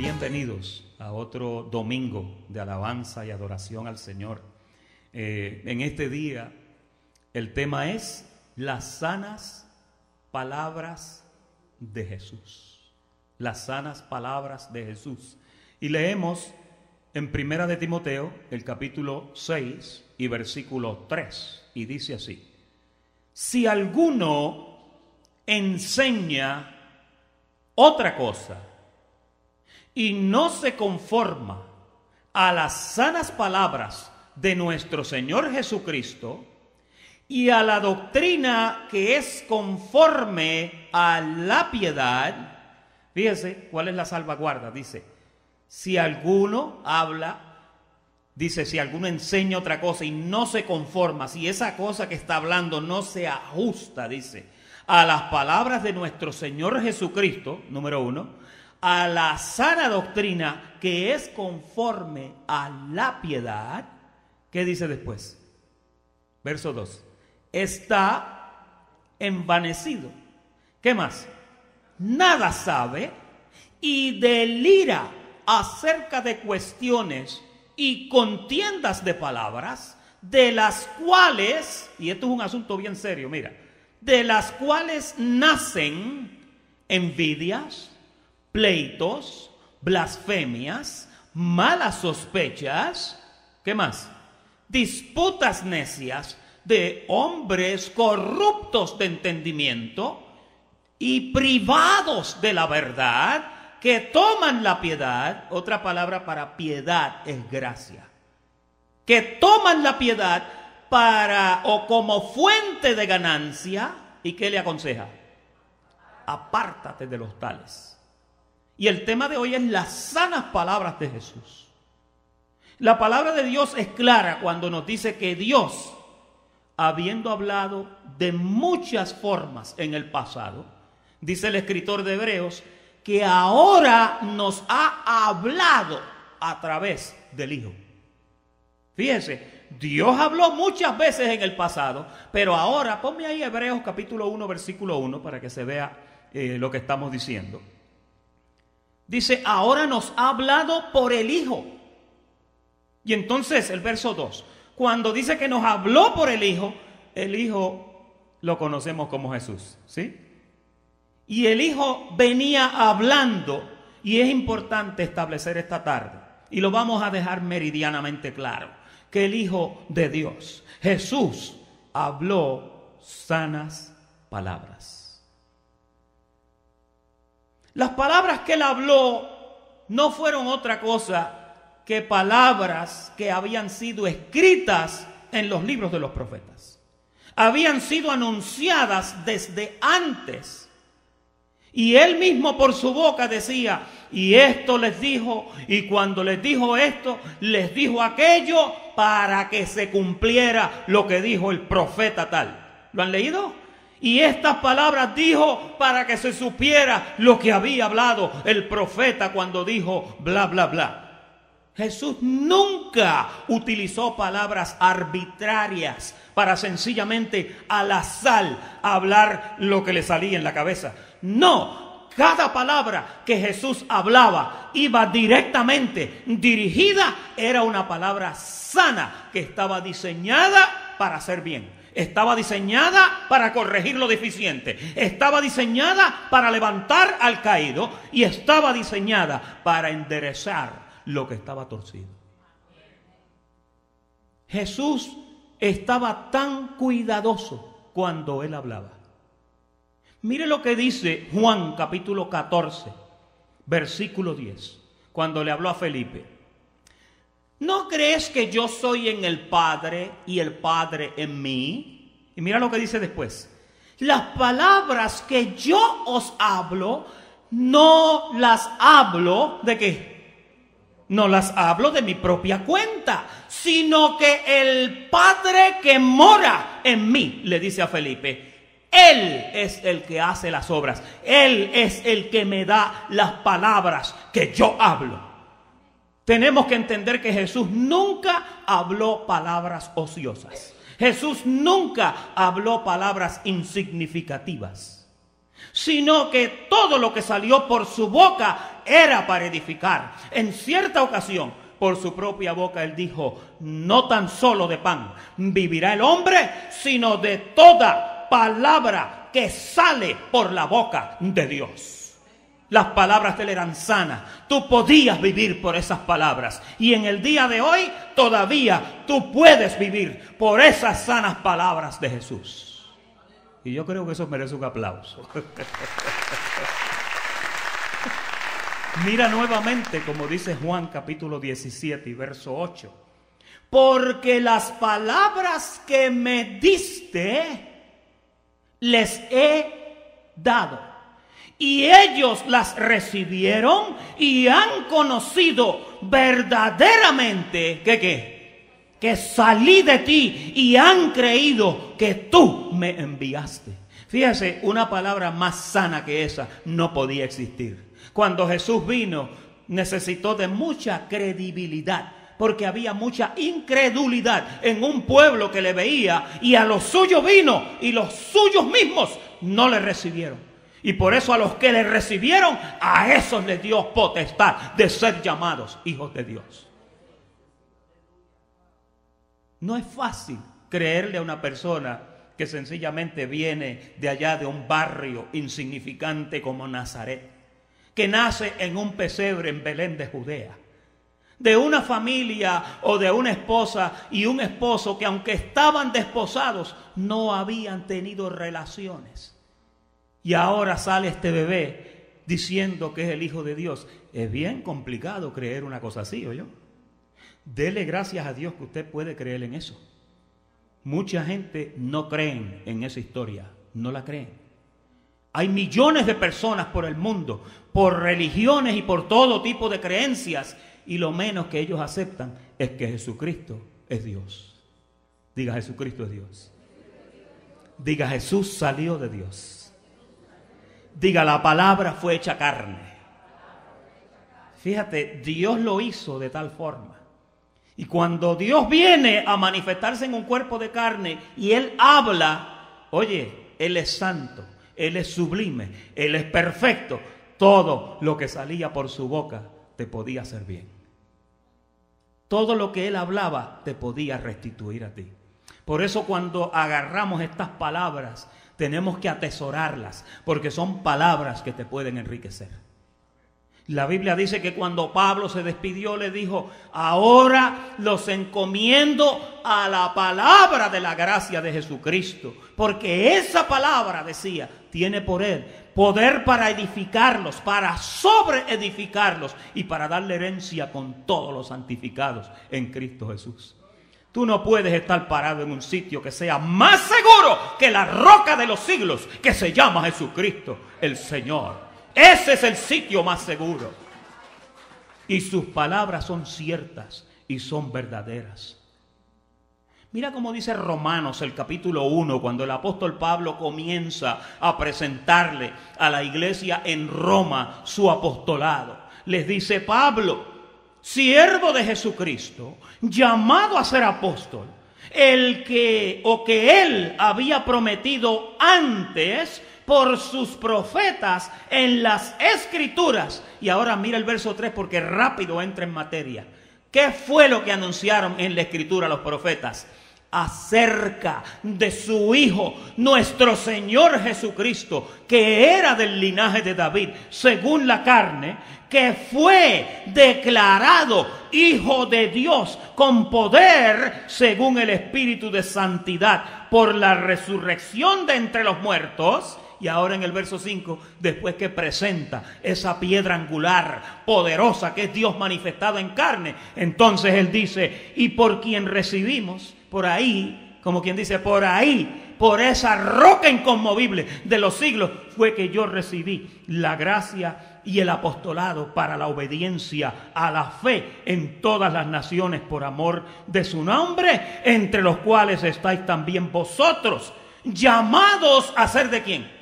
bienvenidos a otro domingo de alabanza y adoración al Señor. En este día el tema es las sanas palabras de Jesús. Las sanas palabras de Jesús. Y leemos en Primera de Timoteo, el capítulo 6 y versículo 3, y dice así: si alguno enseña otra cosa y no se conforma a las sanas palabras de nuestro Señor Jesucristo y a la doctrina que es conforme a la piedad, fíjese cuál es la salvaguarda. Dice, si alguno habla, dice, si alguno enseña otra cosa y no se conforma, si esa cosa que está hablando no se ajusta, dice, a las palabras de nuestro Señor Jesucristo, número 1, a la sana doctrina que es conforme a la piedad, ¿qué dice después? Verso 2. Está envanecido. ¿Qué más? Nada sabe y delira acerca de cuestiones y contiendas de palabras, de las cuales, y esto es un asunto bien serio, mira, de las cuales nacen envidias, pleitos, blasfemias, malas sospechas, ¿qué más? Disputas necias de hombres corruptos de entendimiento y privados de la verdad, que toman la piedad, otra palabra para piedad es gracia, que toman la piedad para o como fuente de ganancia. ¿Y qué le aconseja? Apártate de los tales. Y el tema de hoy es las sanas palabras de Jesús. La palabra de Dios es clara cuando nos dice que Dios, habiendo hablado de muchas formas en el pasado, dice el escritor de Hebreos, que ahora nos ha hablado a través del Hijo. Fíjense, Dios habló muchas veces en el pasado, pero ahora, ponme ahí Hebreos capítulo 1, versículo 1, para que se vea lo que estamos diciendo. Dice, ahora nos ha hablado por el Hijo. Y entonces el verso 2, cuando dice que nos habló por el Hijo lo conocemos como Jesús, ¿sí? Y el Hijo venía hablando, y es importante establecer esta tarde, y lo vamos a dejar meridianamente claro, que el Hijo de Dios, Jesús, habló sanas palabras. Las palabras que él habló no fueron otra cosa que palabras que habían sido escritas en los libros de los profetas. Habían sido anunciadas desde antes. Y él mismo por su boca decía, y esto les dijo, y cuando les dijo esto, les dijo aquello, para que se cumpliera lo que dijo el profeta tal. ¿Lo han leído? Y estas palabras dijo para que se supiera lo que había hablado el profeta cuando dijo bla, bla, bla. Jesús nunca utilizó palabras arbitrarias para sencillamente al azar hablar lo que le salía en la cabeza. No, cada palabra que Jesús hablaba iba directamente dirigida, era una palabra sana que estaba diseñada para hacer bien. Estaba diseñada para corregir lo deficiente. Estaba diseñada para levantar al caído. Y estaba diseñada para enderezar lo que estaba torcido. Jesús estaba tan cuidadoso cuando él hablaba. Mire lo que dice Juan capítulo 14, versículo 10, cuando le habló a Felipe. ¿No crees que yo soy en el Padre y el Padre en mí? Y mira lo que dice después. Las palabras que yo os hablo, no las hablo ¿de qué? No las hablo de mi propia cuenta, sino que el Padre que mora en mí, le dice a Felipe, Él es el que hace las obras. Él es el que me da las palabras que yo hablo. Tenemos que entender que Jesús nunca habló palabras ociosas. Jesús nunca habló palabras insignificativas, sino que todo lo que salió por su boca era para edificar. En cierta ocasión, por su propia boca, él dijo: no tan solo de pan vivirá el hombre, sino de toda palabra que sale por la boca de Dios. Las palabras de él eran sanas. Tú podías vivir por esas palabras. Y en el día de hoy todavía tú puedes vivir por esas sanas palabras de Jesús. Y yo creo que eso merece un aplauso. Mira nuevamente como dice Juan capítulo 17 y verso 8. Porque las palabras que me diste les he dado. Y ellos las recibieron y han conocido verdaderamente que salí de ti y han creído que tú me enviaste. Fíjese, una palabra más sana que esa no podía existir. Cuando Jesús vino, necesitó de mucha credibilidad, porque había mucha incredulidad en un pueblo que le veía, y a los suyos vino y los suyos mismos no le recibieron. Y por eso a los que le recibieron, a esos les dio potestad de ser llamados hijos de Dios. No es fácil creerle a una persona que sencillamente viene de allá de un barrio insignificante como Nazaret, que nace en un pesebre en Belén de Judea, de una familia o de una esposa y un esposo que, aunque estaban desposados, no habían tenido relaciones. Y ahora sale este bebé diciendo que es el Hijo de Dios. Es bien complicado creer una cosa así, ¿oyó? Dele gracias a Dios que usted puede creer en eso. Mucha gente no creen en esa historia, no la creen. Hay millones de personas por el mundo, por religiones y por todo tipo de creencias, y lo menos que ellos aceptan es que Jesucristo es Dios. Diga: Jesucristo es Dios. Diga: Jesús salió de Dios. Diga: la palabra fue hecha carne. Fíjate, Dios lo hizo de tal forma. Y cuando Dios viene a manifestarse en un cuerpo de carne y Él habla, oye, Él es santo, Él es sublime, Él es perfecto. Todo lo que salía por su boca te podía hacer bien. Todo lo que Él hablaba te podía restituir a ti. Por eso cuando agarramos estas palabras, tenemos que atesorarlas, porque son palabras que te pueden enriquecer. La Biblia dice que cuando Pablo se despidió, le dijo: ahora los encomiendo a la palabra de la gracia de Jesucristo, porque esa palabra, decía, tiene poder para edificarlos, para sobreedificarlos y para darle herencia con todos los santificados en Cristo Jesús. Tú no puedes estar parado en un sitio que sea más seguro que la roca de los siglos, que se llama Jesucristo el Señor. Ese es el sitio más seguro. Y sus palabras son ciertas y son verdaderas. Mira cómo dice Romanos el capítulo 1, cuando el apóstol Pablo comienza a presentarle a la iglesia en Roma su apostolado. Les dice: Pablo, siervo de Jesucristo, llamado a ser apóstol, que él había prometido antes por sus profetas en las Escrituras. Y ahora mira el verso 3, porque rápido entra en materia. ¿Qué fue lo que anunciaron en la Escritura los profetas? Acerca de su Hijo, nuestro Señor Jesucristo, que era del linaje de David, según la carne, que fue declarado Hijo de Dios con poder, según el Espíritu de santidad, por la resurrección de entre los muertos. Y ahora en el verso 5, después que presenta esa piedra angular poderosa que es Dios manifestado en carne, entonces él dice: y por quien recibimos, por ahí, como quien dice, por ahí, por esa roca inconmovible de los siglos, fue que yo recibí la gracia y el apostolado para la obediencia a la fe en todas las naciones por amor de su nombre, entre los cuales estáis también vosotros, llamados a ser ¿de quién?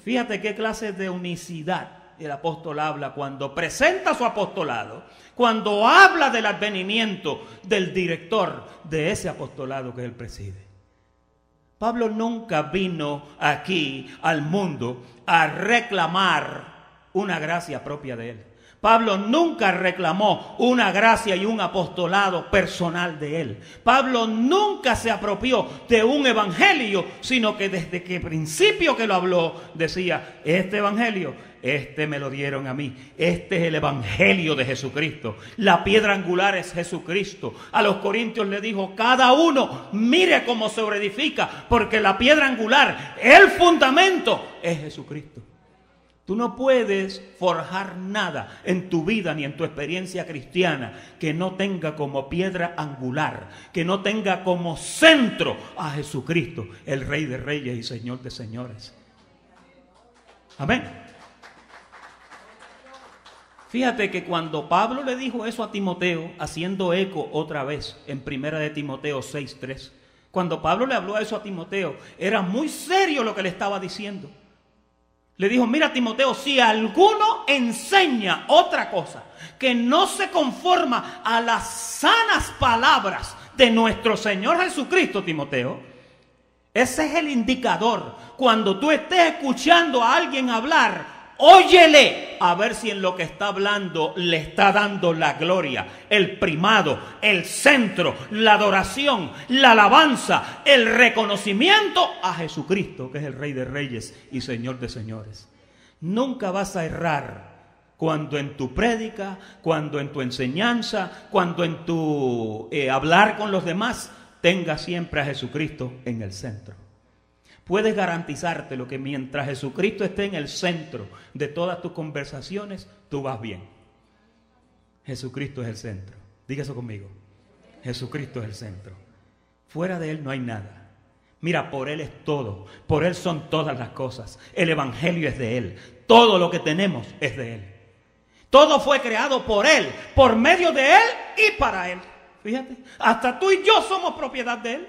Fíjate qué clase de unicidad el apóstol habla cuando presenta su apostolado, cuando habla del advenimiento del director de ese apostolado que él preside. Pablo nunca vino aquí al mundo a reclamar una gracia propia de él. Pablo nunca reclamó una gracia y un apostolado personal de él. Pablo nunca se apropió de un evangelio, sino que desde que principio que lo habló, decía, este evangelio, este me lo dieron a mí. Este es el evangelio de Jesucristo. La piedra angular es Jesucristo. A los corintios le dijo, cada uno mire cómo se edifica, porque la piedra angular, el fundamento, es Jesucristo. Tú no puedes forjar nada en tu vida ni en tu experiencia cristiana que no tenga como piedra angular, que no tenga como centro a Jesucristo, el Rey de Reyes y Señor de Señores. Amén. Fíjate que cuando Pablo le dijo eso a Timoteo, haciendo eco otra vez en 1 de Timoteo 6:3, cuando Pablo le habló eso a Timoteo, era muy serio lo que le estaba diciendo. Le dijo, mira Timoteo, si alguno enseña otra cosa que no se conforma a las sanas palabras de nuestro Señor Jesucristo, Timoteo, ese es el indicador. Cuando tú estés escuchando a alguien hablar, óyele a ver si en lo que está hablando le está dando la gloria, el primado, el centro, la adoración, la alabanza, el reconocimiento a Jesucristo, que es el Rey de Reyes y Señor de Señores. Nunca vas a errar cuando en tu prédica, cuando en tu enseñanza, cuando en tu hablar con los demás, tengas siempre a Jesucristo en el centro. Puedes garantizarte lo que mientras Jesucristo esté en el centro de todas tus conversaciones, tú vas bien. Jesucristo es el centro. Diga eso conmigo. Jesucristo es el centro. Fuera de Él no hay nada. Mira, por Él es todo. Por Él son todas las cosas. El evangelio es de Él. Todo lo que tenemos es de Él. Todo fue creado por Él, por medio de Él y para Él. Fíjate, hasta tú y yo somos propiedad de Él.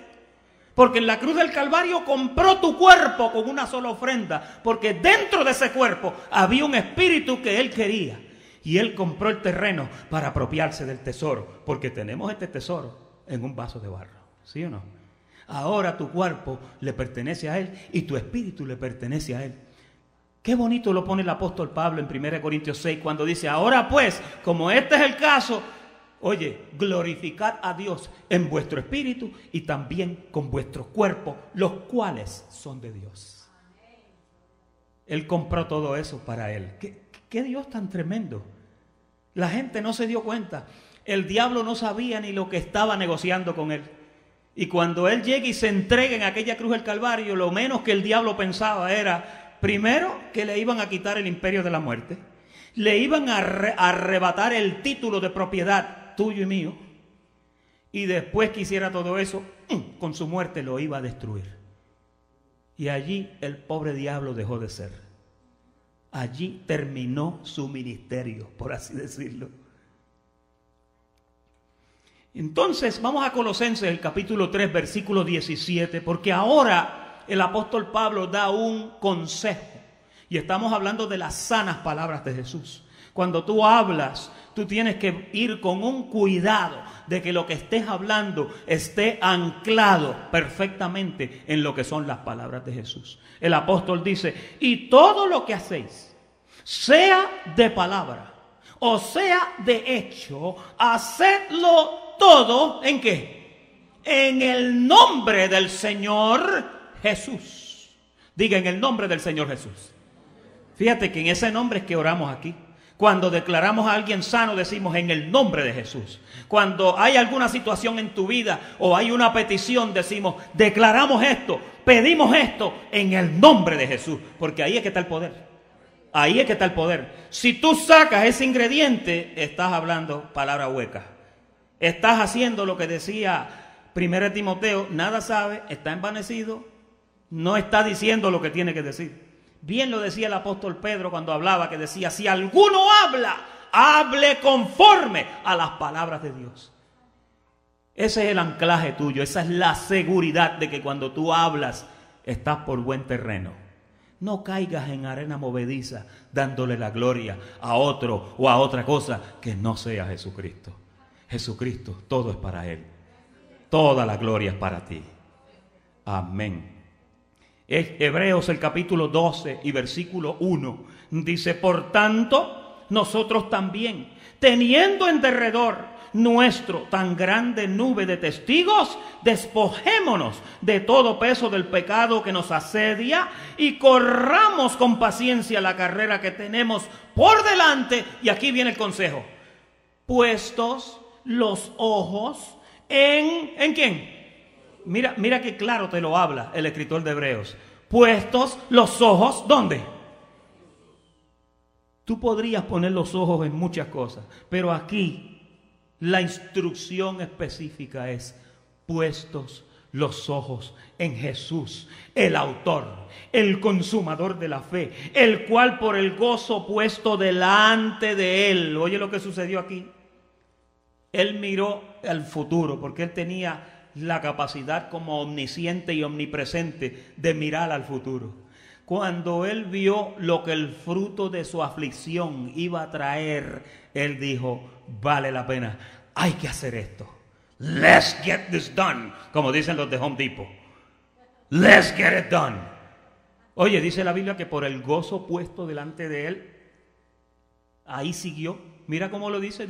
Porque en la cruz del Calvario compró tu cuerpo con una sola ofrenda. Porque dentro de ese cuerpo había un espíritu que Él quería. Y Él compró el terreno para apropiarse del tesoro. Porque tenemos este tesoro en un vaso de barro. ¿Sí o no? Ahora tu cuerpo le pertenece a Él y tu espíritu le pertenece a Él. Qué bonito lo pone el apóstol Pablo en 1 Corintios 6 cuando dice, ahora pues, como este es el caso, oye, glorificad a Dios en vuestro espíritu y también con vuestro cuerpo, los cuales son de Dios. Él compró todo eso para Él. ¿Qué Dios tan tremendo? La gente no se dio cuenta. El diablo no sabía ni lo que estaba negociando con Él. Y cuando Él llega y se entrega en aquella cruz del Calvario, lo menos que el diablo pensaba era, primero, que le iban a quitar el imperio de la muerte. Le iban a arrebatar el título de propiedad tuyo y mío, y después que hiciera todo eso, con su muerte lo iba a destruir. Y allí el pobre diablo dejó de ser. Allí terminó su ministerio, por así decirlo. Entonces vamos a Colosenses, el capítulo 3, versículo 17, porque ahora el apóstol Pablo da un consejo, y estamos hablando de las sanas palabras de Jesús. Cuando tú hablas, tú tienes que ir con un cuidado de que lo que estés hablando esté anclado perfectamente en lo que son las palabras de Jesús. El apóstol dice, y todo lo que hacéis, sea de palabra o sea de hecho, hacedlo todo, ¿en qué? En el nombre del Señor Jesús. Diga, en el nombre del Señor Jesús. Fíjate que en ese nombre es que oramos aquí. Cuando declaramos a alguien sano, decimos en el nombre de Jesús. Cuando hay alguna situación en tu vida o hay una petición, decimos, declaramos esto, pedimos esto en el nombre de Jesús. Porque ahí es que está el poder. Ahí es que está el poder. Si tú sacas ese ingrediente, estás hablando palabra hueca. Estás haciendo lo que decía 1 Timoteo, nada sabe, está envanecido, no está diciendo lo que tiene que decir. Bien lo decía el apóstol Pedro cuando hablaba, que decía, si alguno habla, hable conforme a las palabras de Dios. Ese es el anclaje tuyo, esa es la seguridad de que cuando tú hablas, estás por buen terreno. No caigas en arena movediza dándole la gloria a otro o a otra cosa que no sea Jesucristo. Jesucristo, todo es para Él. Toda la gloria es para ti. Amén. Hebreos el capítulo 12 y versículo 1 dice: por tanto, nosotros también, teniendo en derredor nuestro tan grande nube de testigos, despojémonos de todo peso del pecado que nos asedia y corramos con paciencia la carrera que tenemos por delante. Y aquí viene el consejo: puestos los ojos ¿en quién? Mira que claro te lo habla el escritor de Hebreos. Puestos los ojos, ¿dónde? Tú podrías poner los ojos en muchas cosas, pero aquí la instrucción específica es: puestos los ojos en Jesús, el autor, el consumador de la fe, el cual por el gozo puesto delante de él. Oye lo que sucedió aquí. Él miró al futuro porque él tenía la capacidad como omnisciente y omnipresente de mirar al futuro. Cuando él vio lo que el fruto de su aflicción iba a traer, él dijo: vale la pena, hay que hacer esto. Let's get this done, como dicen los de Home Depot. Let's get it done. Oye, dice la Biblia que por el gozo puesto delante de él, ahí siguió. Mira cómo lo dice,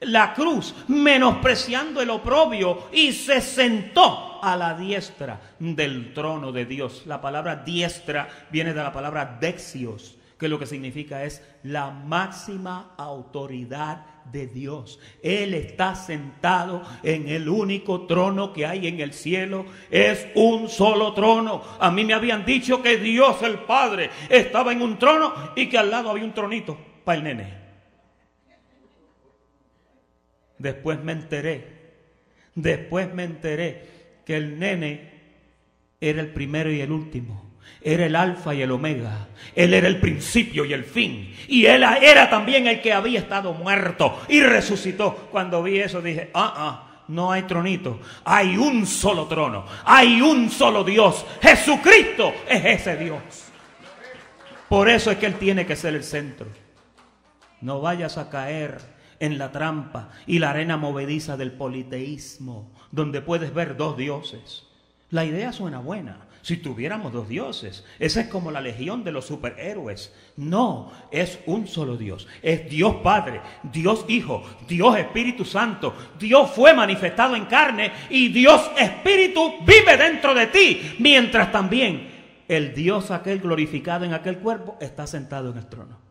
la cruz, menospreciando el oprobio, y se sentó a la diestra del trono de Dios. La palabra diestra viene de la palabra dexios, que lo que significa es la máxima autoridad de Dios. Él está sentado en el único trono que hay en el cielo. Es un solo trono. A mí me habían dicho que Dios el Padre estaba en un trono y que al lado había un tronito para el nene. Después me enteré que el nene era el primero y el último. Era el alfa y el omega. Él era el principio y el fin. Y él era también el que había estado muerto y resucitó. Cuando vi eso dije: no hay tronito. Hay un solo trono. Hay un solo Dios. Jesucristo es ese Dios. Por eso es que Él tiene que ser el centro. No vayas a caer en la trampa y la arena movediza del politeísmo, donde puedes ver dos dioses. La idea suena buena. Si tuviéramos dos dioses, esa es como la legión de los superhéroes. No, es un solo Dios. Es Dios Padre, Dios Hijo, Dios Espíritu Santo. Dios fue manifestado en carne y Dios Espíritu vive dentro de ti. Mientras también el Dios aquel glorificado en aquel cuerpo está sentado en el trono.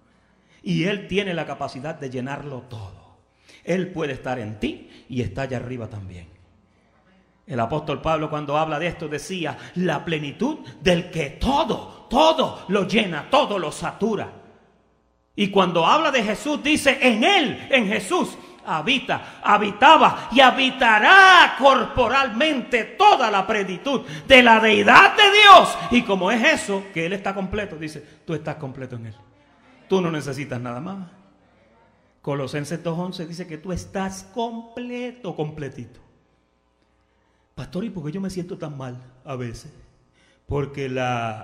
Y Él tiene la capacidad de llenarlo todo. Él puede estar en ti y está allá arriba también. El apóstol Pablo, cuando habla de esto, decía: la plenitud del que todo lo llena, todo lo satura. Y cuando habla de Jesús, dice: en Él, en Jesús, habitaba y habitará corporalmente toda la plenitud de la deidad de Dios. Y como es eso, que Él está completo, dice: tú estás completo en Él. Tú no necesitas nada más. Colosenses 2:11 dice que tú estás completo, completito. Pastor, ¿y por qué yo me siento tan mal a veces? Porque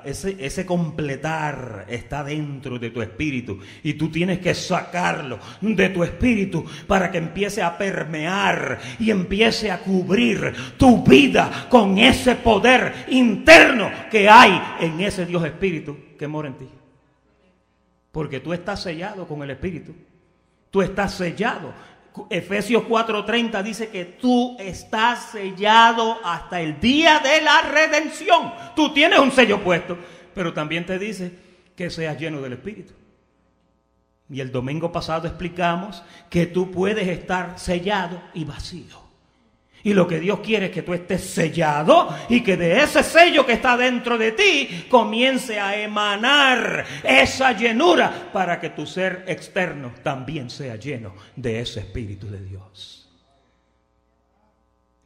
ese completar está dentro de tu espíritu y tú tienes que sacarlo de tu espíritu para que empiece a permear y empiece a cubrir tu vida con ese poder interno que hay en ese Dios Espíritu que mora en ti. Porque tú estás sellado con el Espíritu. Tú estás sellado. Efesios 4:30 dice que tú estás sellado hasta el día de la redención. Tú tienes un sello puesto, pero también te dice que seas lleno del Espíritu. Y el domingo pasado explicamos que tú puedes estar sellado y vacío. Y lo que Dios quiere es que tú estés sellado y que de ese sello que está dentro de ti comience a emanar esa llenura para que tu ser externo también sea lleno de ese Espíritu de Dios.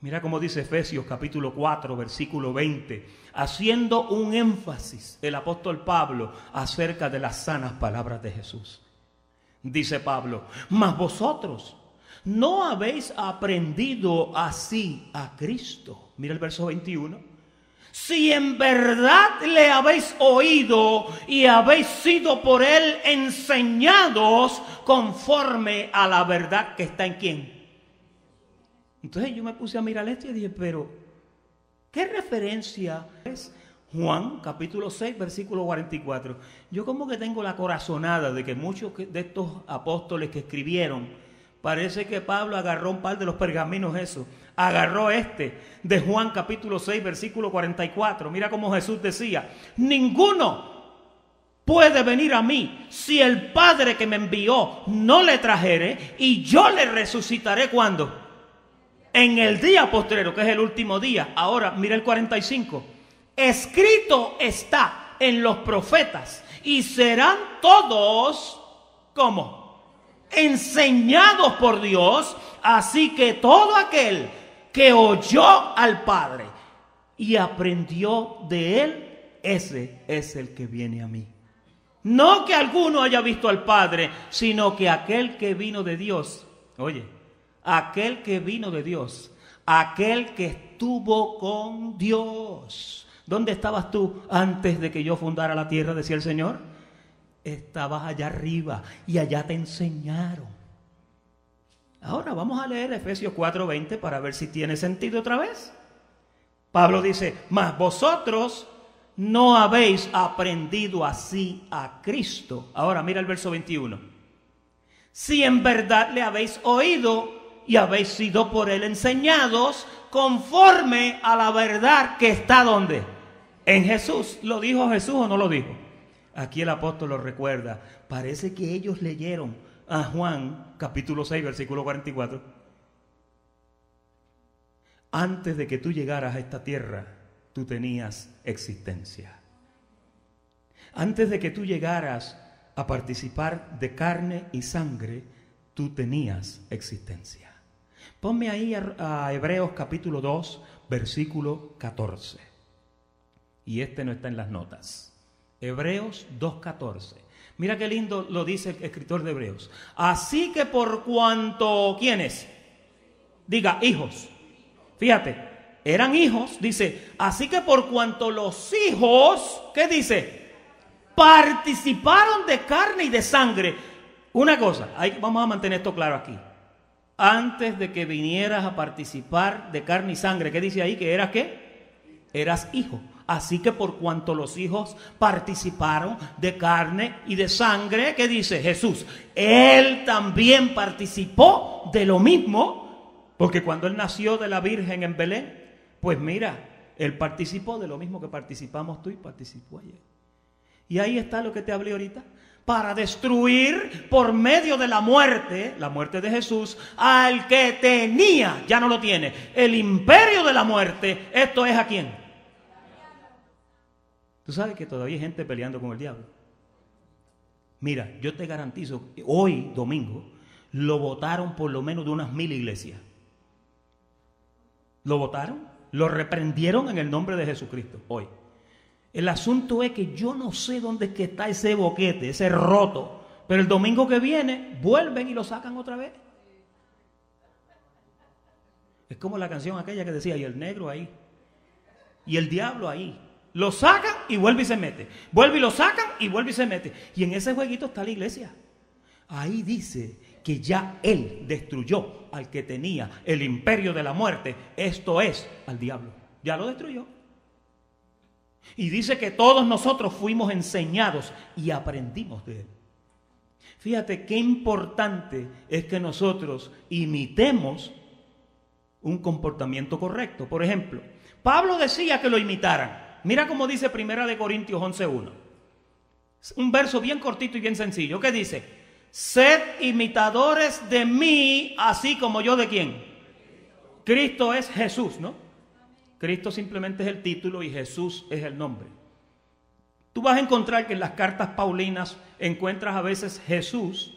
Mira cómo dice Efesios capítulo 4 versículo 20, haciendo un énfasis el apóstol Pablo acerca de las sanas palabras de Jesús. Dice Pablo: mas vosotros ¿no habéis aprendido así a Cristo? Mira el verso 21. Si en verdad le habéis oído y habéis sido por Él enseñados conforme a la verdad que está en ¿quién? Entonces yo me puse a mirar esto y dije: pero ¿qué referencia es Juan capítulo 6, versículo 44. Yo como que tengo la corazonada de que muchos de estos apóstoles que escribieron, parece que Pablo agarró un par de los pergaminos esos, agarró de Juan capítulo 6, versículo 44. Mira cómo Jesús decía: ninguno puede venir a mí si el Padre que me envió no le trajere, y yo le resucitaré. ¿Cuándo? En el día postrero, que es el último día. Ahora, mira el 45. Escrito está en los profetas, y serán todos, ¿cómo? Enseñados por Dios. Así que todo aquel que oyó al Padre y aprendió de él, ese es el que viene a mí. No que alguno haya visto al Padre, sino que aquel que vino de Dios. Oye, aquel que vino de Dios, aquel que estuvo con Dios. ¿Dónde estabas tú antes de que yo fundara la tierra?, decía el Señor. Estabas allá arriba y allá te enseñaron. Ahora vamos a leer Efesios 4:20 para ver si tiene sentido otra vez. Pablo dice: mas vosotros no habéis aprendido así a Cristo. Ahora mira el verso 21. Si en verdad le habéis oído y habéis sido por él enseñados conforme a la verdad que está ¿dónde? En Jesús. ¿Lo dijo Jesús o no lo dijo? Aquí el apóstol lo recuerda. Parece que ellos leyeron a Juan capítulo 6 versículo 44. Antes de que tú llegaras a esta tierra, tú tenías existencia. Antes de que tú llegaras a participar de carne y sangre, tú tenías existencia. Ponme ahí a Hebreos capítulo 2, versículo 14. Y no está en las notas. Hebreos 2:14. Mira qué lindo lo dice el escritor de Hebreos. Así que por cuanto, ¿quiénes? Diga, hijos. Fíjate, eran hijos, dice, así que por cuanto los hijos, ¿qué dice? Participaron de carne y de sangre. Una cosa, vamos a mantener esto claro aquí. Antes de que vinieras a participar de carne y sangre, ¿qué dice ahí? ¿Que eras qué? Eras hijo. Así que por cuanto los hijos participaron de carne y de sangre, ¿qué dice Jesús? Él también participó de lo mismo, porque cuando él nació de la Virgen en Belén, pues mira, él participó de lo mismo que participamos tú y participó ayer. Y ahí está lo que te hablé ahorita. Para destruir por medio de la muerte de Jesús, al que tenía, ya no lo tiene, el imperio de la muerte. Esto es ¿a quién? Tú sabes que todavía hay gente peleando con el diablo. Mira, yo te garantizo que hoy, domingo, lo votaron por lo menos de unas 1000 iglesias. Lo votaron, lo reprendieron en el nombre de Jesucristo hoy. El asunto es que yo no sé dónde es que está ese boquete, ese roto, pero el domingo que viene vuelven y lo sacan otra vez. Es como la canción aquella que decía, y el negro ahí, y el diablo ahí. Lo sacan y vuelve y se mete. Vuelve y lo sacan y vuelve y se mete. Y en ese jueguito está la iglesia. Ahí dice que ya él destruyó al que tenía el imperio de la muerte. Esto es, al diablo. Ya lo destruyó. Y dice que todos nosotros fuimos enseñados y aprendimos de él. Fíjate qué importante es que nosotros imitemos un comportamiento correcto. Por ejemplo, Pablo decía que lo imitaran. Mira cómo dice 1 Corintios 11:1. Un verso bien cortito y bien sencillo. ¿Qué dice? Sed imitadores de mí, así como yo ¿de quién? Cristo es Jesús, ¿no? Cristo simplemente es el título y Jesús es el nombre. Tú vas a encontrar que en las cartas paulinas encuentras a veces Jesús,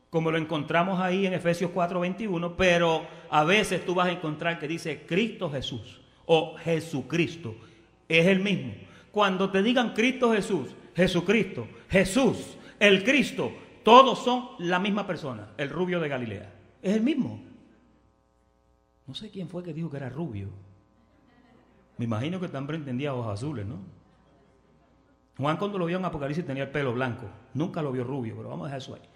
como lo encontramos ahí en Efesios 4:21, pero a veces tú vas a encontrar que dice Cristo Jesús o Jesucristo. Es el mismo. Cuando te digan Cristo Jesús, Jesucristo, Jesús, el Cristo, todos son la misma persona, el rubio de Galilea. Es el mismo. No sé quién fue que dijo que era rubio. Me imagino que también entendía ojos azules, ¿no? Juan cuando lo vio en Apocalipsis tenía el pelo blanco. Nunca lo vio rubio, pero vamos a dejar eso ahí.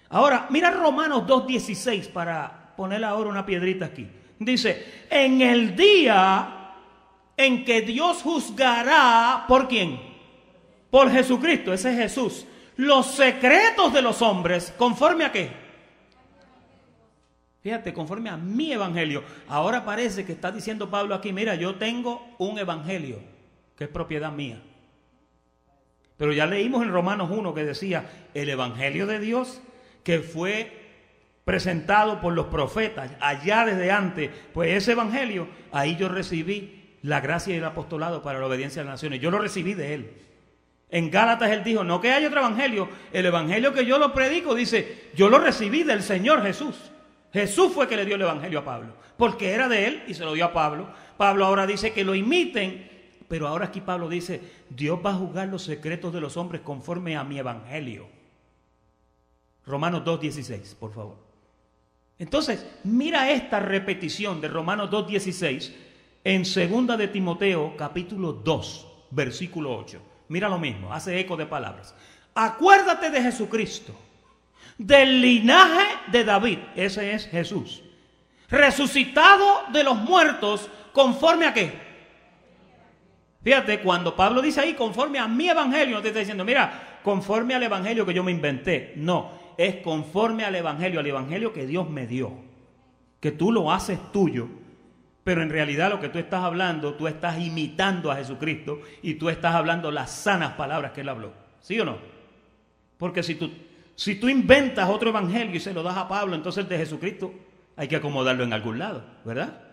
Ahora, mira Romanos 2:16 para poner ahora una piedrita aquí. Dice, en el día en que Dios juzgará, ¿por quién? Por Jesucristo, ese es Jesús. Los secretos de los hombres, ¿conforme a qué? Fíjate, conforme a mi evangelio. Ahora parece que está diciendo Pablo aquí, mira, yo tengo un evangelio que es propiedad mía. Pero ya leímos en Romanos 1 que decía, el evangelio de Dios que fue presentado por los profetas allá desde antes, pues ese evangelio, ahí yo recibí la gracia y el apostolado para la obediencia a las naciones. Yo lo recibí de él. En Gálatas él dijo, no que haya otro evangelio, el evangelio que yo lo predico, dice, yo lo recibí del Señor Jesús. Jesús fue que le dio el evangelio a Pablo, porque era de él y se lo dio a Pablo. Pablo ahora dice que lo imiten, pero ahora aquí Pablo dice, Dios va a juzgar los secretos de los hombres conforme a mi evangelio. Romanos 2:16, por favor. Entonces, mira esta repetición de Romanos 2:16 en 2 de Timoteo, capítulo 2, versículo 8. Mira lo mismo, hace eco de palabras. Acuérdate de Jesucristo, del linaje de David, ese es Jesús, resucitado de los muertos, ¿conforme a qué? Fíjate, cuando Pablo dice ahí, conforme a mi evangelio, no te está diciendo, mira, conforme al evangelio que yo me inventé. No, es conforme al evangelio que Dios me dio, que tú lo haces tuyo, pero en realidad lo que tú estás hablando, tú estás imitando a Jesucristo y tú estás hablando las sanas palabras que Él habló, ¿sí o no? Porque si tú inventas otro evangelio y se lo das a Pablo, entonces el de Jesucristo hay que acomodarlo en algún lado, ¿verdad?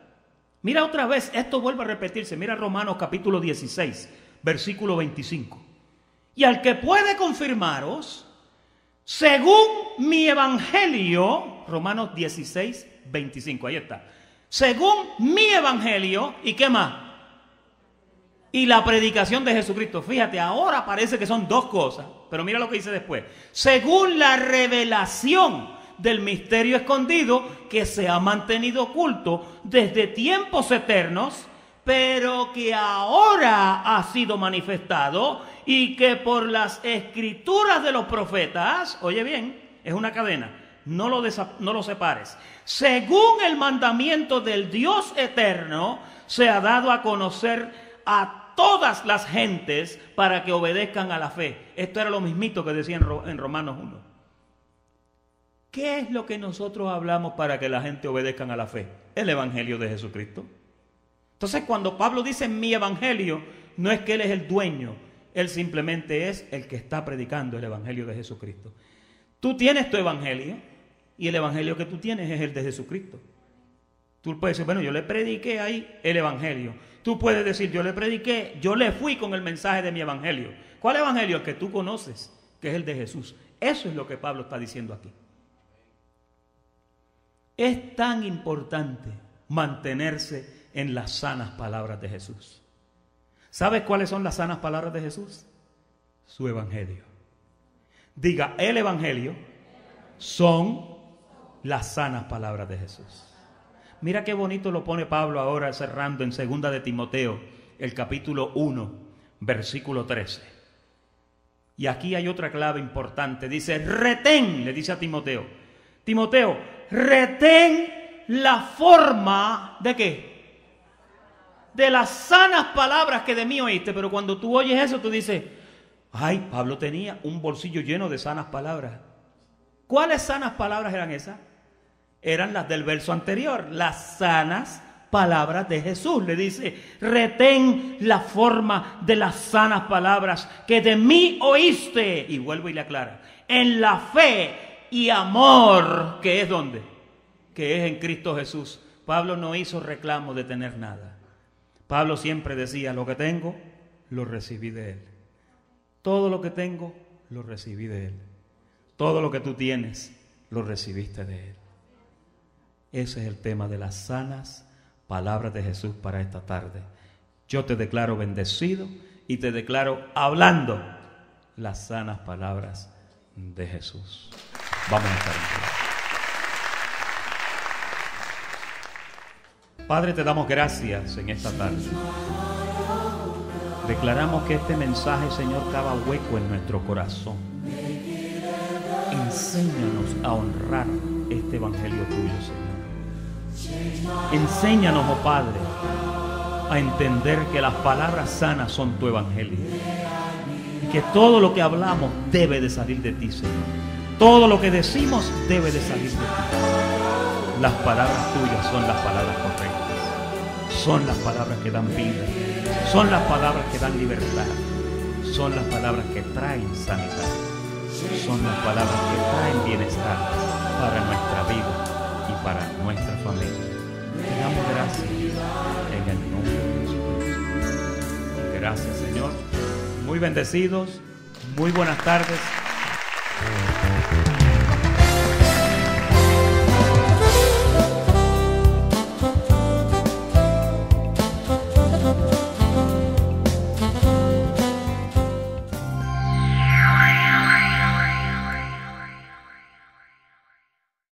Mira otra vez, esto vuelve a repetirse, mira Romanos capítulo 16, versículo 25. Y al que puede confirmaros, según mi evangelio, Romanos 16, 25, ahí está. Según mi evangelio, ¿y qué más? Y la predicación de Jesucristo. Fíjate, ahora parece que son dos cosas, pero mira lo que dice después. Según la revelación del misterio escondido que se ha mantenido oculto desde tiempos eternos, pero que ahora ha sido manifestado y que por las escrituras de los profetas, oye bien, es una cadena, no lo separes, según el mandamiento del Dios eterno, se ha dado a conocer a todas las gentes para que obedezcan a la fe. Esto era lo mismito que decía en Romanos 1. ¿Qué es lo que nosotros hablamos para que la gente obedezcan a la fe? El evangelio de Jesucristo. Entonces, cuando Pablo dice mi evangelio, no es que él es el dueño, él simplemente es el que está predicando el evangelio de Jesucristo. Tú tienes tu evangelio y el evangelio que tú tienes es el de Jesucristo. Tú puedes decir, bueno, yo le prediqué ahí el evangelio. Tú puedes decir, yo le prediqué, yo le fui con el mensaje de mi evangelio. ¿Cuál evangelio? El que tú conoces, que es el de Jesús. Eso es lo que Pablo está diciendo aquí. Es tan importante mantenerse en las sanas palabras de Jesús. ¿Sabes cuáles son las sanas palabras de Jesús? Su evangelio. Diga, el evangelio son las sanas palabras de Jesús. Mira qué bonito lo pone Pablo ahora cerrando en 2 de Timoteo, el capítulo 1, versículo 13. Y aquí hay otra clave importante. Dice, retén, le dice a Timoteo. Timoteo, retén la forma ¿de qué? De las sanas palabras que de mí oíste. Pero cuando tú oyes eso, tú dices, ay, Pablo tenía un bolsillo lleno de sanas palabras. ¿Cuáles sanas palabras eran esas? Eran las del verso anterior, las sanas palabras de Jesús. Le dice, retén la forma de las sanas palabras que de mí oíste. Y vuelvo y le aclara, en la fe y amor, que es ¿dónde? Que es en Cristo Jesús. Pablo no hizo reclamo de tener nada. Pablo siempre decía, lo que tengo, lo recibí de Él. Todo lo que tengo, lo recibí de Él. Todo lo que tú tienes, lo recibiste de Él. Ese es el tema de las sanas palabras de Jesús para esta tarde. Yo te declaro bendecido y te declaro hablando las sanas palabras de Jesús. Vamos a estar en pie. Padre, te damos gracias en esta tarde. Declaramos que este mensaje, Señor, cava hueco en nuestro corazón. Enséñanos a honrar este evangelio tuyo, Señor. Enséñanos, oh Padre, a entender que las palabras sanas son tu evangelio. Y que todo lo que hablamos debe de salir de ti, Señor. Todo lo que decimos debe de salir de ti. Las palabras tuyas son las palabras correctas. Son las palabras que dan vida. Son las palabras que dan libertad. Son las palabras que traen sanidad. Son las palabras que traen bienestar para nuestra vida y para nuestra familia. Te damos gracias en el nombre de Jesucristo. Gracias, Señor. Muy bendecidos. Muy buenas tardes.